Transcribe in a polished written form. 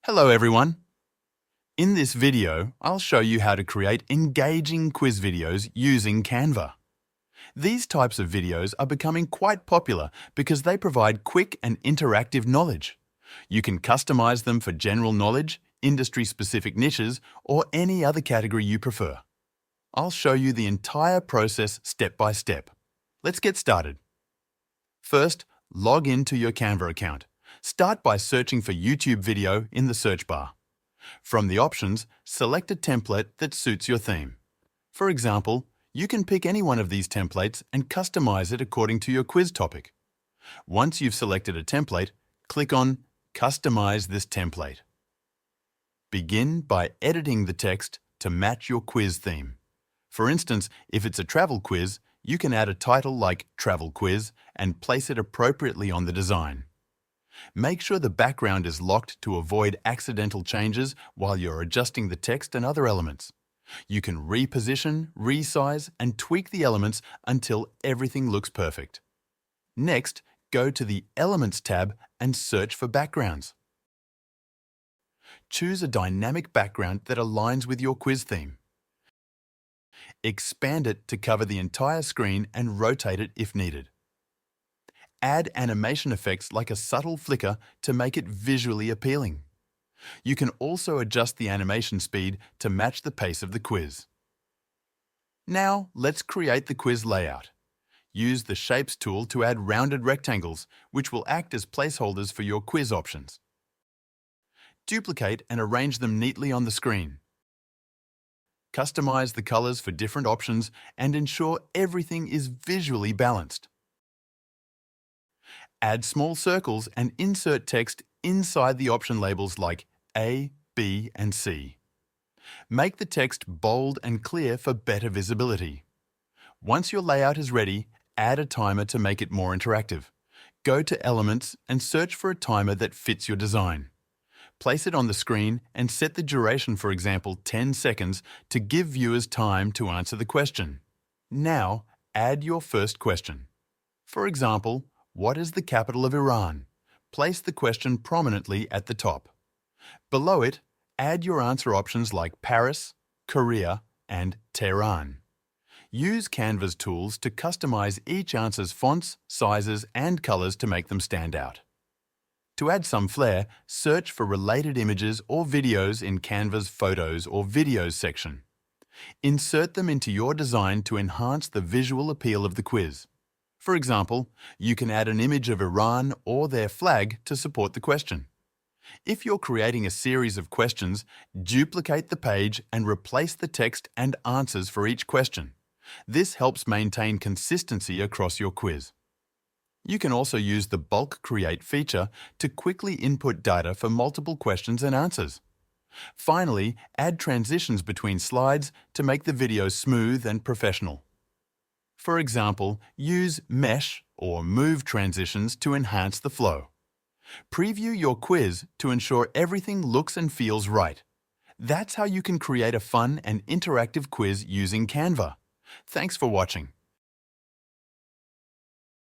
Hello everyone! In this video, I'll show you how to create engaging quiz videos using Canva. These types of videos are becoming quite popular because they provide quick and interactive knowledge. You can customize them for general knowledge, industry-specific niches, or any other category you prefer. I'll show you the entire process step by step. Let's get started. First, log into your Canva account. Start by searching for YouTube video in the search bar. From the options, select a template that suits your theme. For example, you can pick any one of these templates and customize it according to your quiz topic. Once you've selected a template, click on Customize this template. Begin by editing the text to match your quiz theme. For instance, if it's a travel quiz, you can add a title like Travel Quiz and place it appropriately on the design. Make sure the background is locked to avoid accidental changes while you're adjusting the text and other elements. You can reposition, resize, and tweak the elements until everything looks perfect. Next, go to the Elements tab and search for backgrounds. Choose a dynamic background that aligns with your quiz theme. Expand it to cover the entire screen and rotate it if needed. Add animation effects like a subtle flicker to make it visually appealing. You can also adjust the animation speed to match the pace of the quiz. Now, let's create the quiz layout. Use the Shapes tool to add rounded rectangles, which will act as placeholders for your quiz options. Duplicate and arrange them neatly on the screen. Customize the colors for different options and ensure everything is visually balanced. Add small circles and insert text inside the option labels like A, B, and C. Make the text bold and clear for better visibility. Once your layout is ready, add a timer to make it more interactive. Go to Elements and search for a timer that fits your design. Place it on the screen and set the duration, for example, 10 seconds, to give viewers time to answer the question. Now, add your first question. For example, what is the capital of Iran? Place the question prominently at the top. Below it, add your answer options like Paris, Korea, and Tehran. Use Canva's tools to customize each answer's fonts, sizes, and colors to make them stand out. To add some flair, search for related images or videos in Canva's Photos or Videos section. Insert them into your design to enhance the visual appeal of the quiz. For example, you can add an image of Iran or their flag to support the question. If you're creating a series of questions, duplicate the page and replace the text and answers for each question. This helps maintain consistency across your quiz. You can also use the Bulk Create feature to quickly input data for multiple questions and answers. Finally, add transitions between slides to make the video smooth and professional. For example, use Mesh or Move transitions to enhance the flow. Preview your quiz to ensure everything looks and feels right. That's how you can create a fun and interactive quiz using Canva. Thanks for watching.